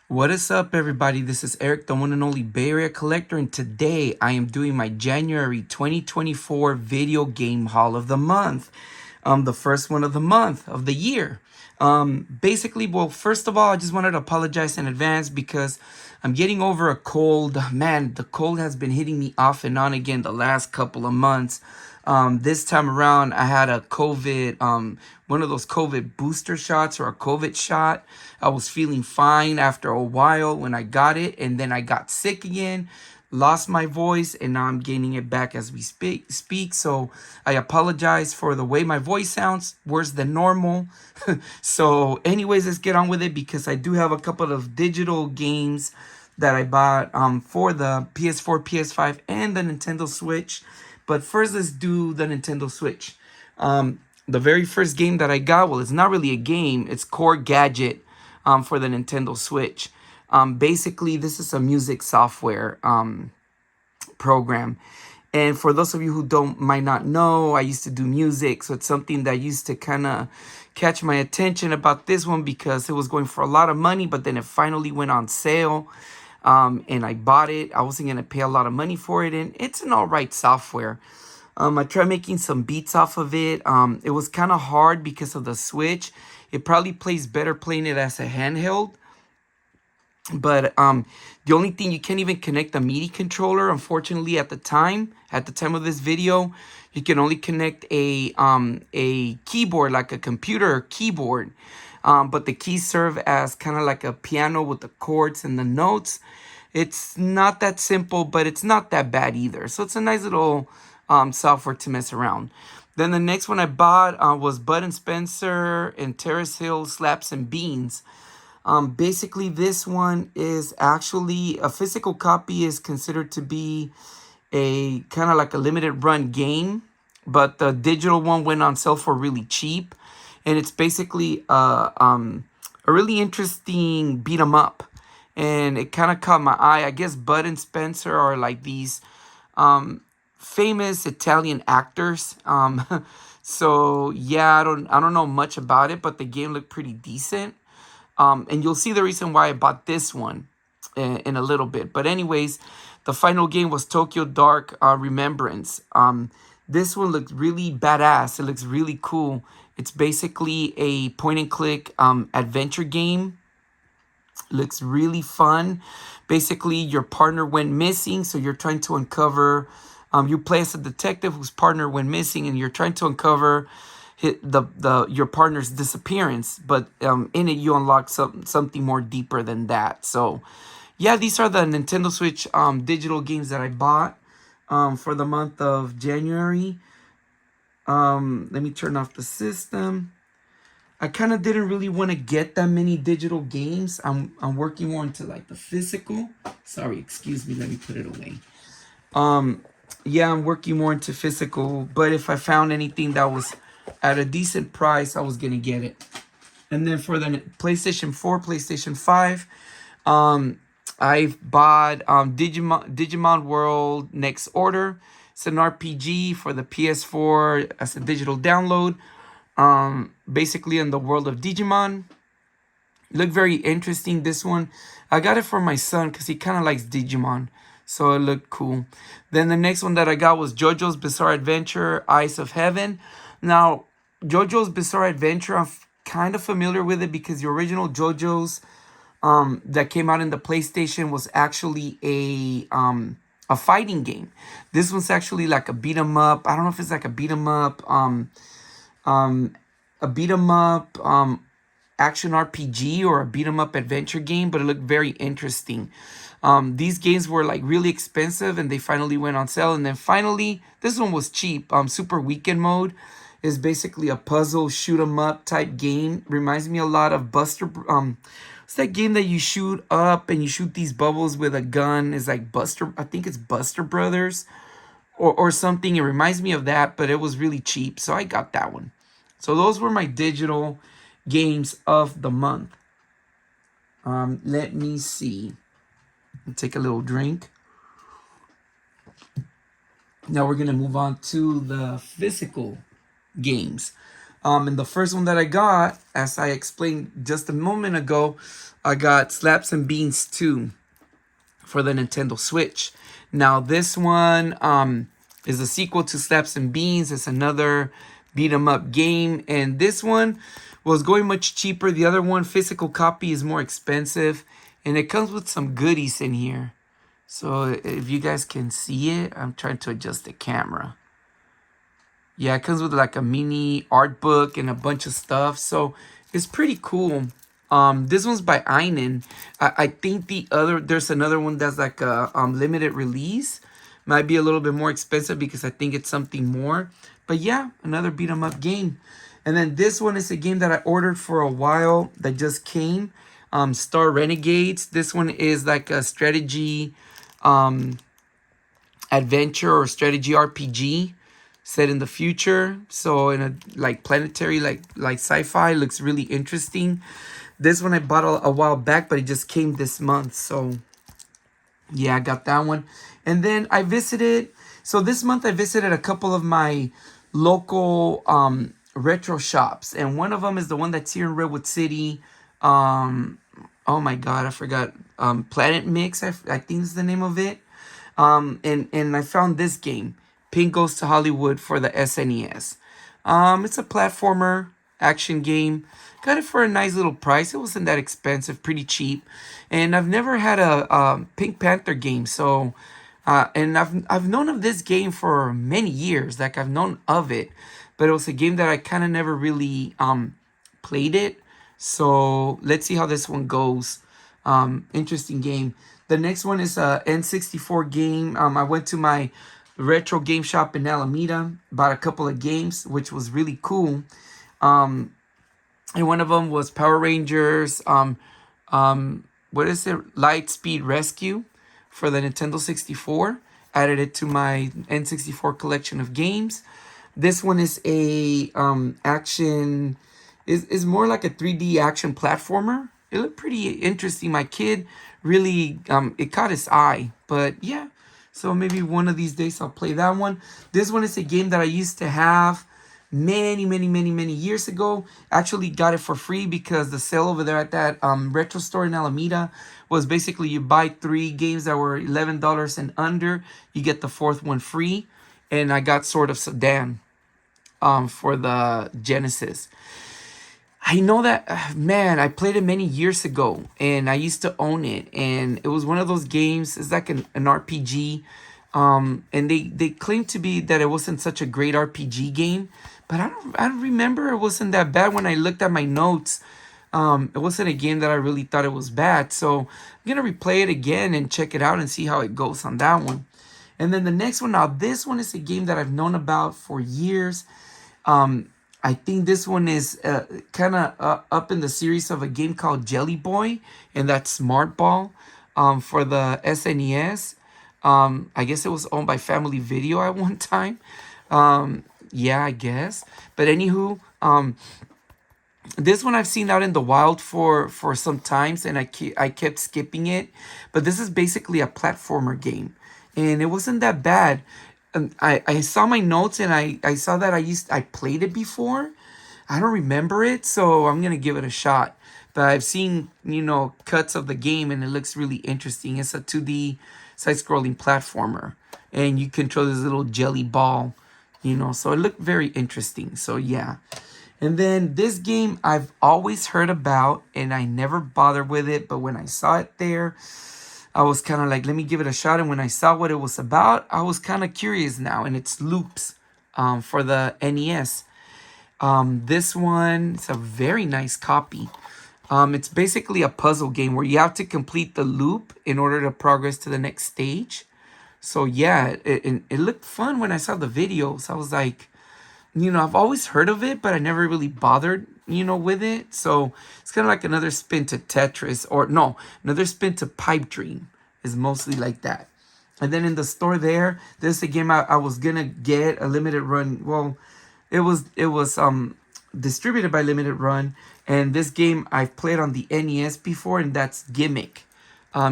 What is up, everybody? This is Eric, the one and only Bay Area collector, and today I am doing my January 2024 video game haul of the month. The first one of the month of the year. Basically, well, first of all, I just wanted to apologize in advance because I'm getting over a cold. Man, the cold has been hitting me off and on again the last couple of months. This time around, I had a COVID, one of those COVID booster shots or a COVID shot. I was feeling fine after a while when I got it, and then I got sick again, lost my voice, and now I'm gaining it back as we speak. So I apologize for the way my voice sounds worse than normal. So anyways, let's get on with it because I do have a couple of digital games that I bought for the PS4, PS5, and the Nintendo Switch. But first, let's do the Nintendo Switch. The very first game that I got, well, it's not really a game. It's Core Gadget for the Nintendo Switch. Basically, this is a music software program. And for those of you who might not know, I used to do music. So it's something that used to kind of catch my attention about this one because it was going for a lot of money. But then it finally went on sale. And I bought it. I wasn't going to pay a lot of money for it. And it's an all right software. I tried making some beats off of it. It was kind of hard because of the Switch. It probably plays better playing it as a handheld. But the only thing, you can't even connect the MIDI controller. Unfortunately, at the time of this video, you can only connect a keyboard, like a computer keyboard. But the keys serve as kind of like a piano with the chords and the notes. It's not that simple, but it's not that bad either. So it's a nice little software to mess around. Then the next one I bought was Bud and Spencer and Terrace Hill Slaps and Beans. Basically, this one is actually a physical copy, is considered to be a kind of like a limited run game, but the digital one went on sale for really cheap. And it's basically a really interesting beat 'em up. And it kind of caught my eye. I guess Bud and Spencer are like these famous Italian actors. So yeah, I don't know much about it, but the game looked pretty decent. And you'll see the reason why I bought this one in a little bit. But anyways, the final game was Tokyo Dark Remembrance. This one looks really badass. It looks really cool. It's basically a point and click adventure game. Looks really fun. Basically, your partner went missing, so you're trying to uncover. You play as a detective whose partner went missing, and you're trying to uncover your partner's disappearance. But in it, you unlock something more deeper than that. So, yeah, these are the Nintendo Switch digital games that I bought for the month of January. Let me turn off the system. I kind of didn't really want to get that many digital games. I'm working more into like the physical. Sorry, excuse me. Let me put it away. Yeah, I'm working more into physical. But if I found anything that was at a decent price, I was gonna get it. And then for the PlayStation 4, PlayStation 5, I bought Digimon World Next Order. It's an RPG for the PS4 as a digital download. Basically in the world of Digimon. Looked very interesting, this one. I got it for my son because he kind of likes Digimon. So it looked cool. Then the next one that I got was JoJo's Bizarre Adventure, Eyes of Heaven. Now, JoJo's Bizarre Adventure, I'm kind of familiar with it because the original JoJo's that came out in the PlayStation was actually a fighting game. This one's actually like a beat 'em up. I don't know if it's like a beat 'em up, action RPG or a beat 'em up adventure game, but it looked very interesting. These games were like really expensive and they finally went on sale. And then finally, this one was cheap. Super Weekend Mode is basically a puzzle shoot 'em up type game. Reminds me a lot of Buster. It's that game that you shoot up and you shoot these bubbles with a gun. It's like Buster. I think it's Buster Brothers or something. It reminds me of that, but it was really cheap, so I got that one. So those were my digital games of the month. Let me see. Take a little drink. Now we're going to move on to the physical games. And the first one that I got, as I explained just a moment ago, I got Slaps and Beans 2 for the Nintendo Switch. Now this one is a sequel to Slaps and Beans. It's another beat 'em up game, and this one was going much cheaper. The other one, physical copy, is more expensive, and it comes with some goodies in here. So if you guys can see it, I'm trying to adjust the camera. Yeah, it comes with like a mini art book and a bunch of stuff. So it's pretty cool. This one's by Einen. I think there's another one that's like a limited release. Might be a little bit more expensive because I think it's something more. But yeah, another beat 'em up game. And then this one is a game that I ordered for a while that just came. Star Renegades. This one is like a strategy adventure or strategy RPG set in the future. So in a like planetary, like sci-fi. Looks really interesting. This one I bought a while back, but it just came this month. So yeah, I got that one. And then I visited. So this month I visited a couple of my local retro shops, and one of them is the one that's here in Redwood City. Oh my God, I forgot. Planet Mix, I think is the name of it. And I found this game, Pink Goes to Hollywood, for the SNES. It's a platformer action game. Got it for a nice little price. It wasn't that expensive, pretty cheap. And I've never had a Pink Panther game, so and I've known of this game for many years. Like I've known of it, but it was a game that I kind of never really played it. So let's see how this one goes. Interesting game. The next one is a N64 game. I went to my retro game shop in Alameda, bought a couple of games, which was really cool. And one of them was Power Rangers. What is it? Lightspeed Rescue for the Nintendo 64. Added it to my N64 collection of games. This one is a action. Is more like a 3D action platformer. It looked pretty interesting. My kid really it caught his eye. But yeah, so maybe one of these days I'll play that one. This one is a game that I used to have many years ago. Actually got it for free because the sale over there at that retro store in Alameda was basically you buy 3 games that were $11 and under, you get the 4th one free. And I got Sword of Sedan for the Genesis. I know that, man, I played it many years ago and I used to own it, and it was one of those games. It's like an RPG, and they claim to be that it wasn't such a great RPG game, but I don't remember. It wasn't that bad. When I looked at my notes, it wasn't a game that I really thought it was bad. So I'm gonna replay it again and check it out and see how it goes on that one. And then the next one, now this one is a game that I've known about for years. I think this one is kind of up in the series of a game called Jelly Boy, and that's Smart Ball for the SNES. I guess it was owned by Family Video at one time. Yeah, I guess. But anywho, this one I've seen out in the wild for some times, and I kept skipping it. But this is basically a platformer game, and it wasn't that bad. And I saw my notes, and I saw that I played it before. I don't remember it, so I'm gonna give it a shot. But I've seen, cuts of the game, and it looks really interesting. It's a 2D side-scrolling platformer, and you control this little jelly ball, so it looked very interesting. So yeah. And then this game I've always heard about, and I never bothered with it, but when I saw it there, I was kind of like, let me give it a shot. And when I saw what it was about, I was kind of curious now. And it's Loops for the NES. This one, it's a very nice copy. It's basically a puzzle game where you have to complete the loop in order to progress to the next stage. So yeah, it looked fun when I saw the videos. I was like, I've always heard of it, but I never really bothered, with it. So it's kind of like another spin to Tetris, or no, another spin to Pipe Dream is mostly like that. And then in the store there's a game I was gonna get a limited run. Well, it was distributed by Limited Run, and this game I've played on the NES before, and that's Gimmick,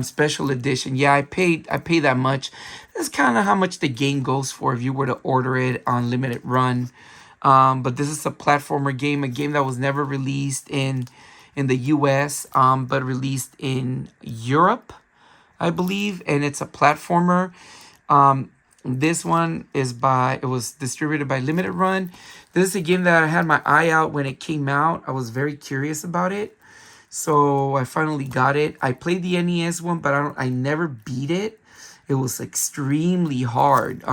special edition. Yeah, I paid that much. That's kind of how much the game goes for if you were to order it on Limited Run. But this is a platformer game, a game that was never released in the US, but released in Europe, I believe, and it's a platformer. This one it was distributed by Limited Run. This is a game that I had my eye out when it came out. I was very curious about it. So I finally got it. I played the NES one, but I never beat it. It was extremely hard.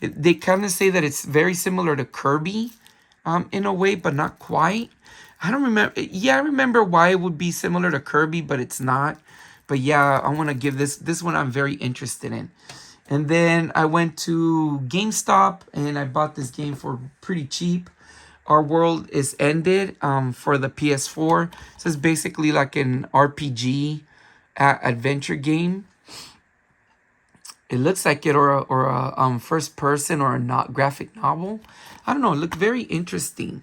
They kind of say that it's very similar to Kirby, in a way, but not quite. I don't remember. Yeah, I remember why it would be similar to Kirby, but it's not. But yeah, I want to give this one I'm very interested in. And then I went to GameStop and I bought this game for pretty cheap. Our World is Ended, for the PS4. So it's basically like an RPG adventure game. It looks like it, or a first person or a not graphic novel. I don't know. It looked very interesting.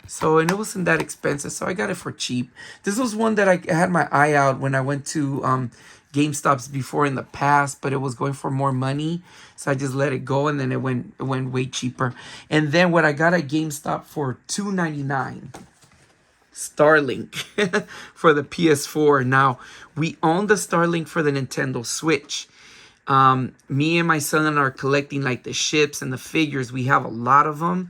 So, and it wasn't that expensive, so I got it for cheap. This was one that I had my eye out when I went to GameStops before in the past, but it was going for more money, so I just let it go, and then it went way cheaper. And then what I got at GameStop for $2.99, Starlink for the PS4. Now, we own the Starlink for the Nintendo Switch. Me and my son are collecting like the ships and the figures. We have a lot of them.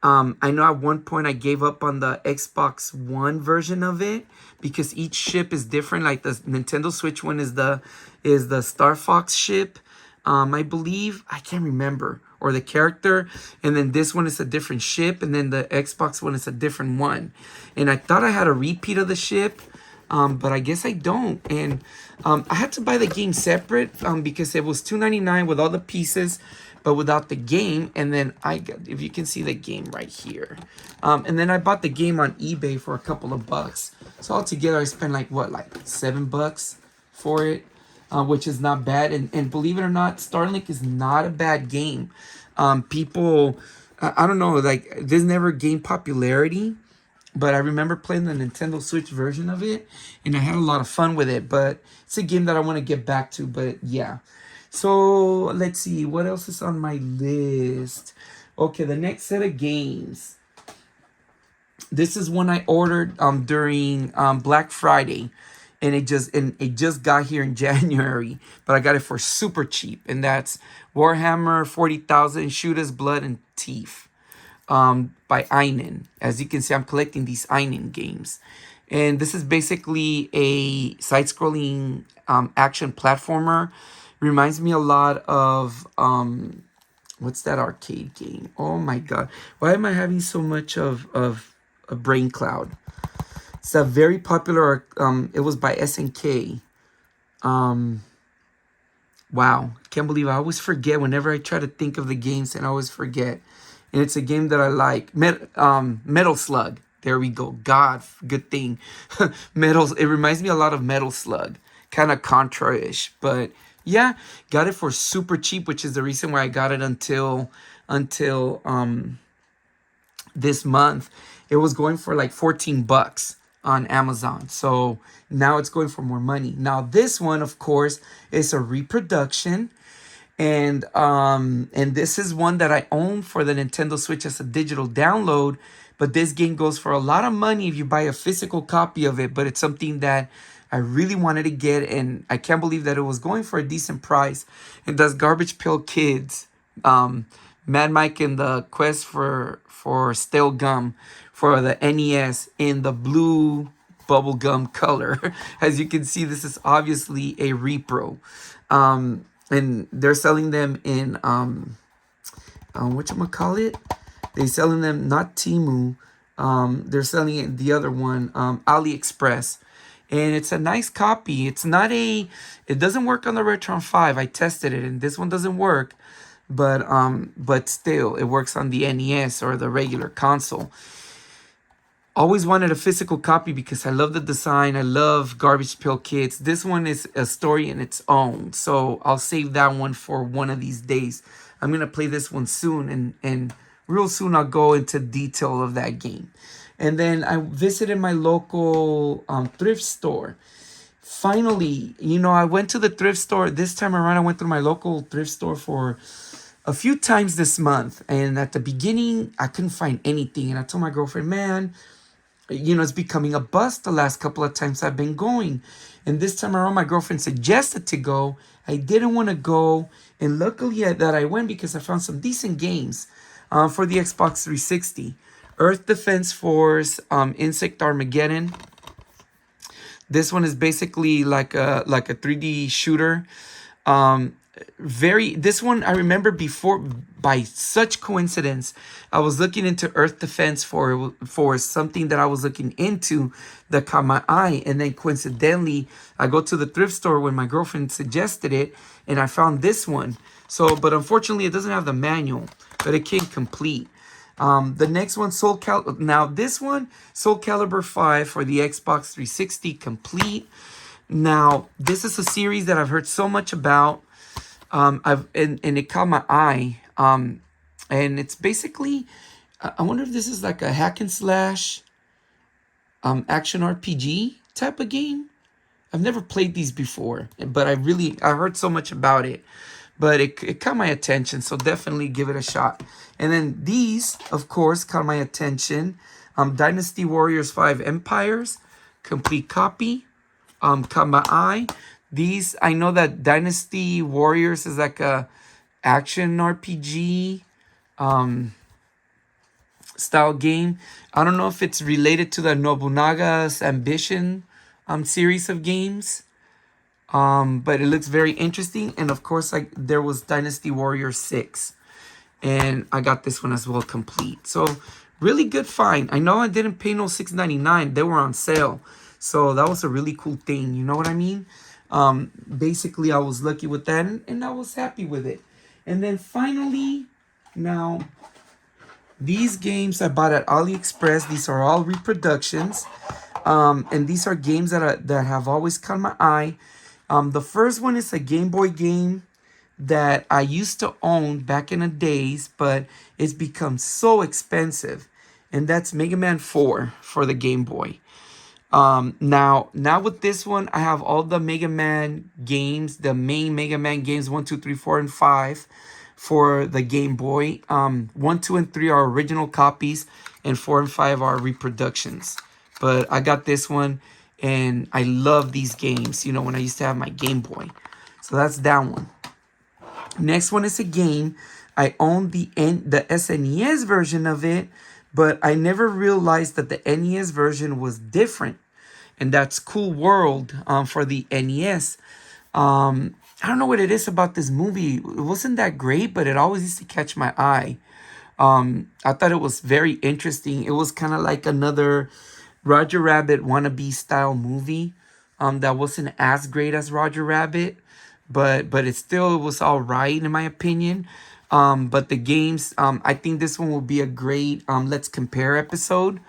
I know at one point I gave up on the Xbox One version of it because each ship is different. Like the Nintendo Switch one is the Star Fox ship, I believe. I can't remember. Or the character. And then this one is a different ship. And then the Xbox one is a different one. And I thought I had a repeat of the ship. But I guess I don't. And I had to buy the game separate because it was $2.99 with all the pieces, but without the game. And then I got, if you can see the game right here. And then I bought the game on eBay for a couple of bucks. So altogether I spent like $7 for it, which is not bad. And believe it or not, Starlink is not a bad game. People, I don't know, like this never gained popularity. But I remember playing the Nintendo Switch version of it, and I had a lot of fun with it. But it's a game that I want to get back to. But yeah. So let's see. What else is on my list? Okay, the next set of games. This is one I ordered during Black Friday. And it just got here in January. But I got it for super cheap. And that's Warhammer 40,000 Shooters, Blood, and Teeth. By Einen. As you can see, I'm collecting these Einen games. And this is basically a side-scrolling action platformer. Reminds me a lot of, what's that arcade game? Oh my god. Why am I having so much of a brain cloud? It's a very popular, it was by SNK. Wow. Can't believe I always forget whenever I try to think of the games, and I always forget. And it's a game that I like. Metal Slug. There we go. God, good thing. It reminds me a lot of Metal Slug. Kind of Contra-ish. But yeah, got it for super cheap, which is the reason why I got it until this month. It was going for like $14 on Amazon. So now it's going for more money. Now this one, of course, is a reproduction. And this is one that I own for the Nintendo Switch as a digital download. But this game goes for a lot of money if you buy a physical copy of it. But it's something that I really wanted to get, and I can't believe that it was going for a decent price. And that's Garbage Pail Kids, Mad Mike and the Quest for Stale Gum for the NES in the blue bubblegum color. As you can see, this is obviously a repro. And they're selling them in, whatchamacallit? They're selling them, not Temu. They're selling it, the other one, AliExpress. And it's a nice copy. It doesn't work on the Retron 5. I tested it, and this one doesn't work. But still, it works on the NES or the regular console. Always wanted a physical copy because I love the design. I love Garbage Pail Kids. This one is a story in its own. So I'll save that one for one of these days. I'm going to play this one soon. And real soon I'll go into detail of that game. And then I visited my local thrift store. Finally, I went to the thrift store. This time around, I went to my local thrift store for a few times this month. And at the beginning, I couldn't find anything. And I told my girlfriend, man, it's becoming a bust the last couple of times I've been going. And this time around, my girlfriend suggested to go. I didn't want to go. And luckily that I went because I found some decent games for the Xbox 360. Earth Defense Force, Insect Armageddon. This one is basically like a 3D shooter. This one I remember before, by such coincidence, I was looking into Earth Defense for something that I was looking into that caught my eye, and then coincidentally I go to the thrift store when my girlfriend suggested it, and I found this one. So, but unfortunately it doesn't have the manual, but it came complete. The next one, Soul Calibur 5 for the Xbox 360 complete. Now, this is a series that I've heard so much about. And it caught my eye. And it's basically, I wonder if this is like a hack and slash action RPG type of game. I've never played these before, but I heard so much about it. But it caught my attention, so definitely give it a shot. And then these, of course, caught my attention. Dynasty Warriors 5 Empires, complete copy. Caught my eye. These, I know that Dynasty Warriors is like a action RPG style game. I don't know if it's related to the Nobunaga's Ambition series of games. But it looks very interesting. And of course, there was Dynasty Warriors 6. And I got this one as well complete. So really good find. I know I didn't pay no $6.99. They were on sale. So that was a really cool thing. You know what I mean? Basically, I was lucky with that. And I was happy with it. And then finally, now, these games I bought at AliExpress. These are all reproductions. And these are games that have always caught my eye. The first one is a Game Boy game that I used to own back in the days, but it's become so expensive. And that's Mega Man 4 for the Game Boy. Now with this one, I have all the Mega Man games, the main Mega Man games, 1, 2, 3, 4, and 5 for the Game Boy. 1, 2, and 3 are original copies, and 4 and 5 are reproductions. But I got this one. And I love these games, when I used to have my Game Boy. So that's that one. Next one is a game. I own the SNES version of it, but I never realized that the NES version was different. And that's Cool World for the NES. I don't know what it is about this movie. It wasn't that great, but it always used to catch my eye. I thought it was very interesting. It was kind of like another Roger Rabbit wannabe style movie that wasn't as great as Roger Rabbit, but it was all right in my opinion. But the games, I think this one will be a great let's compare episode.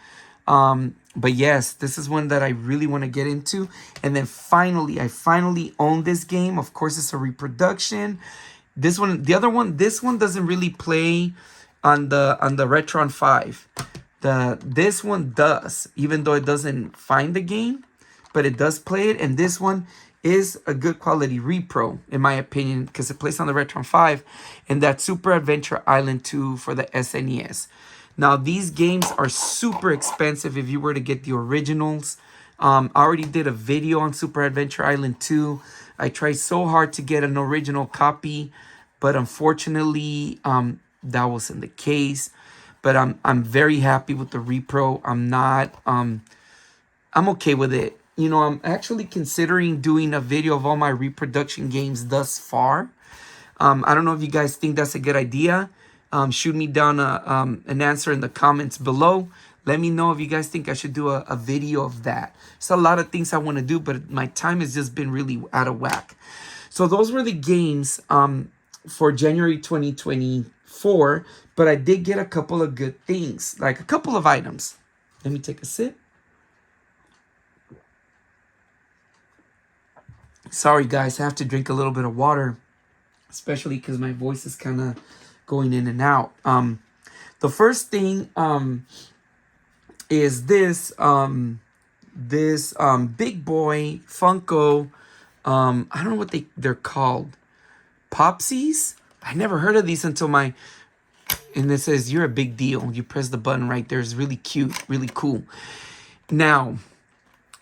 But yes, this is one that I really want to get into. And then I finally own this game. Of course, it's a reproduction. This one doesn't really play on the Retron 5. This one does, even though it doesn't find the game, but it does play it. And this one is a good quality repro, in my opinion, because it plays on the Retron 5. And that's Super Adventure Island 2 for the SNES. Now, these games are super expensive if you were to get the originals. I already did a video on Super Adventure Island 2. I tried so hard to get an original copy, but unfortunately, that wasn't the case. But I'm very happy with the repro. I'm okay with it. I'm actually considering doing a video of all my reproduction games thus far. I don't know if you guys think that's a good idea. Shoot me down an answer in the comments below. Let me know if you guys think I should do a video of that. It's a lot of things I want to do, but my time has just been really out of whack. So those were the games for January 2024. But I did get a couple of good things, like a couple of items. Let me take a sip. Sorry, guys, I have to drink a little bit of water, especially because my voice is kind of going in and out. The first thing is this big boy Funko. I don't know what they're called. Popsies. I never heard of these until my, and it says, you're a big deal. You press the button right there. It's really cute, really cool. Now,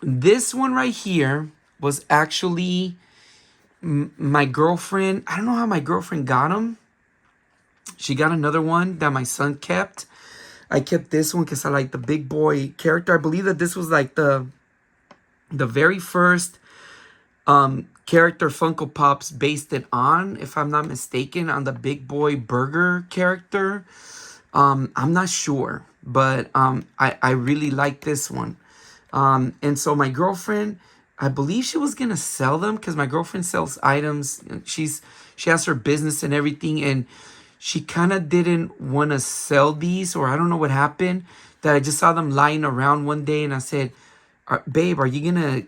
this one right here was actually my girlfriend. I don't know how my girlfriend got them. She got another one that my son kept. I kept this one because I like the big boy character. I believe that this was like the very first character Funko Pops based it on, if I'm not mistaken, on the big boy burger character. I'm not sure, but I really like this one. And so my girlfriend, I believe she was gonna sell them because my girlfriend sells items. She has her business and everything, and she kind of didn't want to sell these, or I don't know what happened. That I just saw them lying around one day, and I said, "Babe, are you gonna,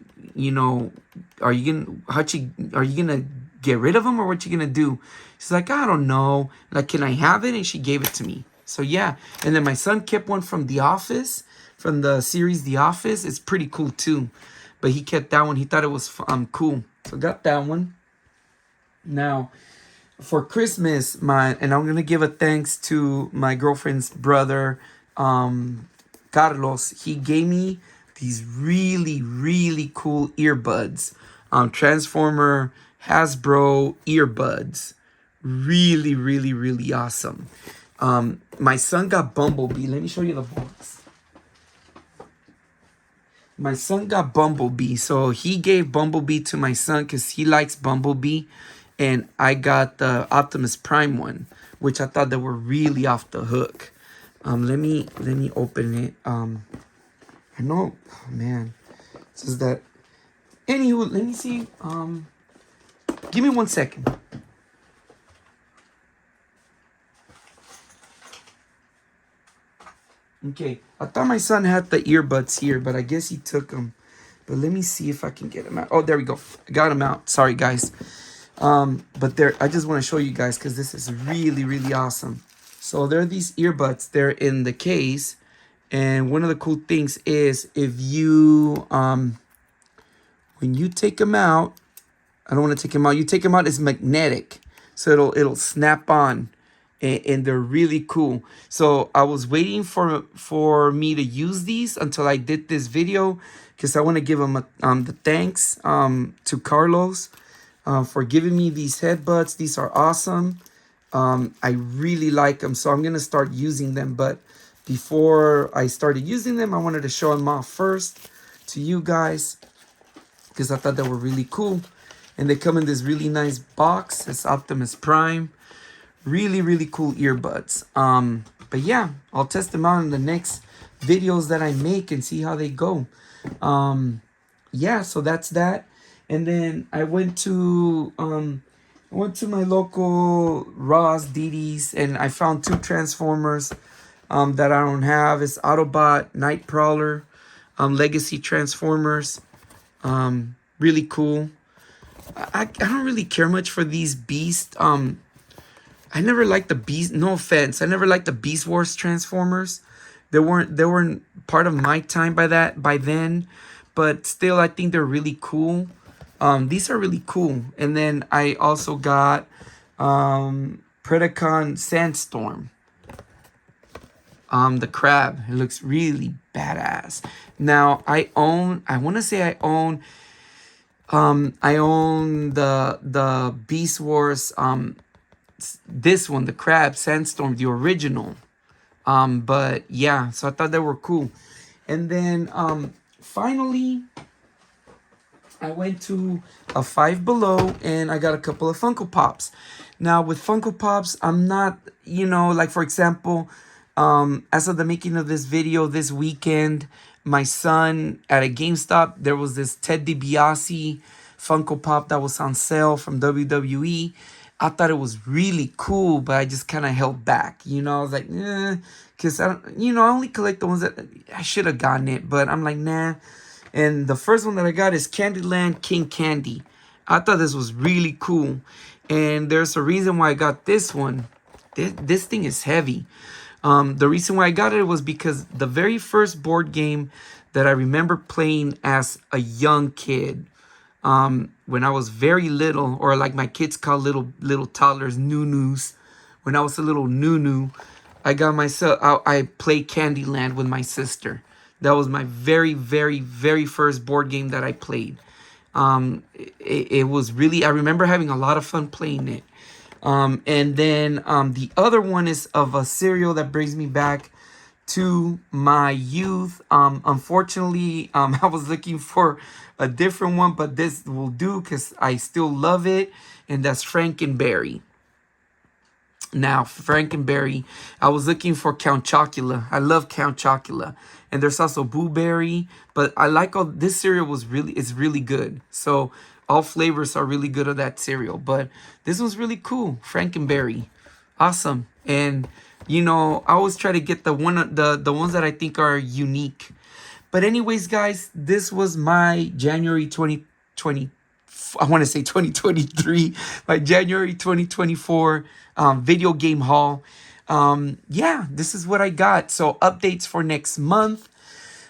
are you gonna get rid of them, or what you gonna do?" She's like, "I don't know. Like, can I have it?" And she gave it to me. So yeah, and then my son kept one from The Office, from the series The Office. It's pretty cool too, but he kept that one. He thought it was cool, so got that one. Now, for Christmas, and I'm gonna give a thanks to my girlfriend's brother, Carlos. He gave me these really, really cool earbuds, Transformer Hasbro earbuds. Really, really, really awesome. My son got Bumblebee. Let me show you the box. My son got Bumblebee, so he gave Bumblebee to my son because he likes Bumblebee, and I got the Optimus Prime one, which I thought they were really off the hook. Let me open it. I know, oh man, it says that. Anywho, let me see. Give me 1 second. Okay, I thought my son had the earbuds here, but I guess he took them. But let me see if I can get them out. Oh, there we go. I got them out. Sorry, guys. But I just want to show you guys because this is really, really awesome. So there are these earbuds. They're in the case. And one of the cool things is if you, when you take them out, I don't want to take them out. You take them out, it's magnetic. So it'll snap on. And they're really cool. So I was waiting for me to use these until I did this video because I want to give him the thanks to Carlos for giving me these headbuds. These are awesome. I really like them, so I'm gonna start using them. But before I started using them, I wanted to show them off first to you guys because I thought they were really cool. And they come in this really nice box. It's Optimus Prime. Really, really cool earbuds. But yeah, I'll test them out in the next videos that I make and see how they go. Yeah, so that's that. And then I went to my local Ross Didi's, and I found 2 Transformers that I don't have. It's Autobot Nightcrawler, Legacy Transformers. Really cool. I don't really care much for these Beast. I never liked the Beast. No offense, I never liked the Beast Wars Transformers. They weren't part of my time by then, but still, I think they're really cool. These are really cool. And then I also got Predacon Sandstorm. The crab. It looks really badass. Now I own the Beast Wars this one, the crab Sandstorm, the original. But yeah, so I thought they were cool. And then finally I went to a Five Below and I got a couple of Funko Pops. Now with Funko Pops, I'm not, like for example, as of the making of this video this weekend, my son at a GameStop, there was this Ted DiBiase Funko Pop that was on sale from WWE. I thought it was really cool, but I just kind of held back. I was like, because I only collect the ones that I should have gotten it, but I'm like, nah. And the first one that I got is Candyland King Candy. I thought this was really cool, and there's a reason why I got this one. This thing is heavy. The reason why I got it was because the very first board game that I remember playing as a young kid, when I was very little, or like my kids call little toddlers, noo-noos. When I was a little noo-noo, I got myself, I played Candyland with my sister. That was my very, very, very first board game that I played. It was really, I remember having a lot of fun playing it. And then the other one is of a cereal that brings me back to my youth. Unfortunately, I was looking for a different one, but this will do because I still love it, and that's Frankenberry. Now, Frankenberry, I was looking for Count Chocula. I love Count Chocula. And there's also Blueberry, but I like all this cereal is really good. So all flavors are really good of that cereal, but this one's really cool. Frankenberry. Awesome. And I always try to get the ones that I think are unique. But anyways, guys, this was my January 2020, I want to say 2023, my January 2024 video game haul. Yeah, this is what I got. So updates for next month.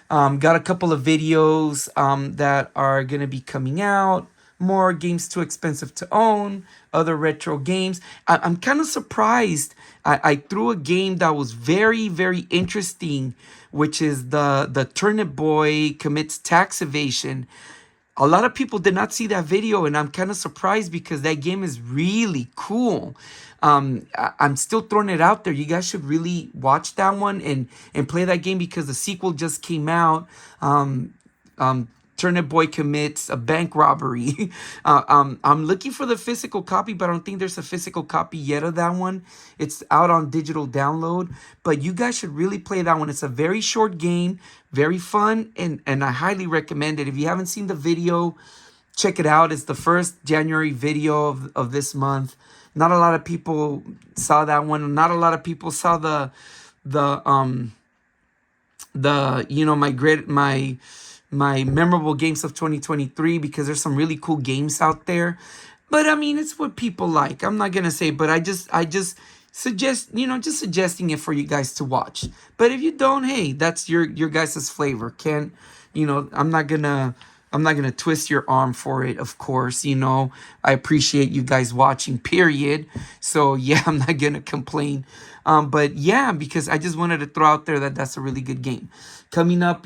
Got a couple of videos that are going to be coming out. More games too expensive to own. Other retro games. I'm kind of surprised. I threw a game that was very, very interesting, which is the Turnip Boy commits tax evasion. A lot of people did not see that video, and I'm kind of surprised because that game is really cool. I'm still throwing it out there. You guys should really watch that one and play that game because the sequel just came out. Turnip Boy commits a bank robbery. I'm looking for the physical copy, but I don't think there's a physical copy yet of that one. It's out on digital download, but you guys should really play that one. It's a very short game, very fun, and I highly recommend it. If you haven't seen the video, check it out. It's the first January video of this month. Not a lot of people saw that one. Not a lot of people saw my memorable games of 2023 because there's some really cool games out there. But I mean, it's what people like. I'm not gonna say, but I just suggest, just suggesting it for you guys to watch. But if you don't, hey, that's your guys' flavor. I'm not gonna twist your arm for it, of course. I appreciate you guys watching, period. So yeah, I'm not gonna complain. But yeah, because I just wanted to throw out there that that's a really good game. Coming up,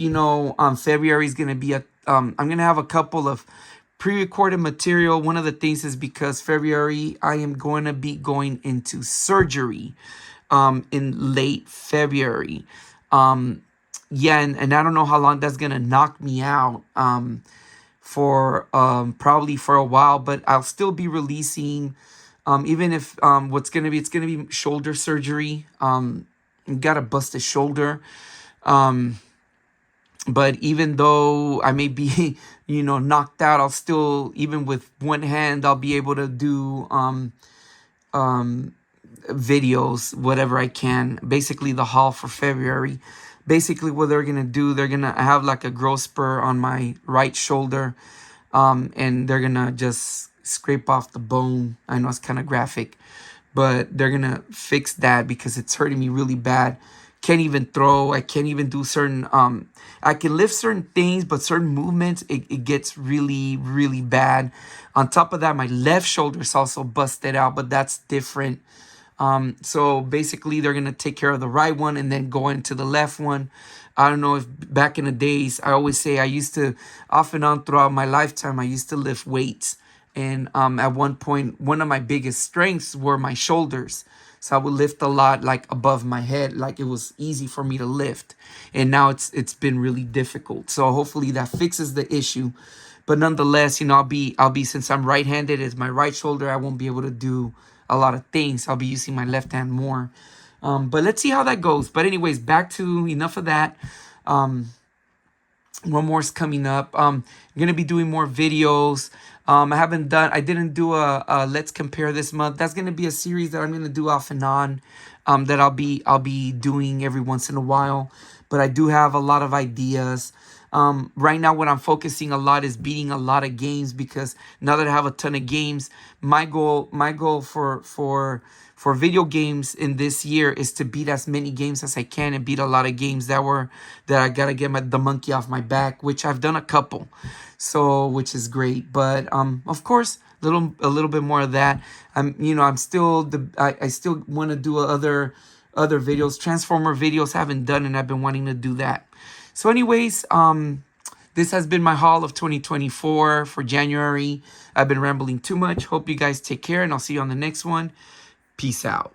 February is gonna be I'm gonna have a couple of pre-recorded material. One of the things is because February I am going to be going into surgery in late February. Yeah, and I don't know how long that's gonna knock me out for probably for a while, but I'll still be releasing even if it's gonna be shoulder surgery. Gotta bust a shoulder. But even though I may be, knocked out, I'll still, even with one hand, I'll be able to do videos, whatever I can. Basically, the haul for February. Basically, what they're gonna do, they're gonna have like a growth spur on my right shoulder, and they're gonna just scrape off the bone. I know it's kind of graphic, but they're gonna fix that because it's hurting me really bad. Can't even throw. I can't even do certain. I can lift certain things, but certain movements, it gets really, really bad. On top of that, my left shoulder is also busted out, but that's different. So basically, they're gonna take care of the right one and then go into the left one. I don't know if back in the days, I always say I used to, off and on throughout my lifetime, I used to lift weights. And at one point, one of my biggest strengths were my shoulders. So I would lift a lot, like above my head, like it was easy for me to lift. And now it's been really difficult. So hopefully that fixes the issue. But nonetheless, I'll be since I'm right-handed, it's my right shoulder. I won't be able to do a lot of things. I'll be using my left hand more. But let's see how that goes. But anyways, back to enough of that. One more is coming up. I'm gonna be doing more videos. I didn't do a Let's Compare this month. That's gonna be a series that I'm gonna do off and on, that I'll be doing every once in a while. But I do have a lot of ideas. Right now, what I'm focusing a lot is beating a lot of games, because now that I have a ton of games, my goal for video games in this year is to beat as many games as I can, and beat a lot of games that I gotta get the monkey off my back, which I've done a couple, so which is great. But of course, a little bit more of that. I'm still I still want to do other videos, Transformer videos. Haven't done, and I've been wanting to do that. So anyways, this has been my haul of 2024 for January. I've been rambling too much. Hope you guys take care, and I'll see you on the next one. Peace out.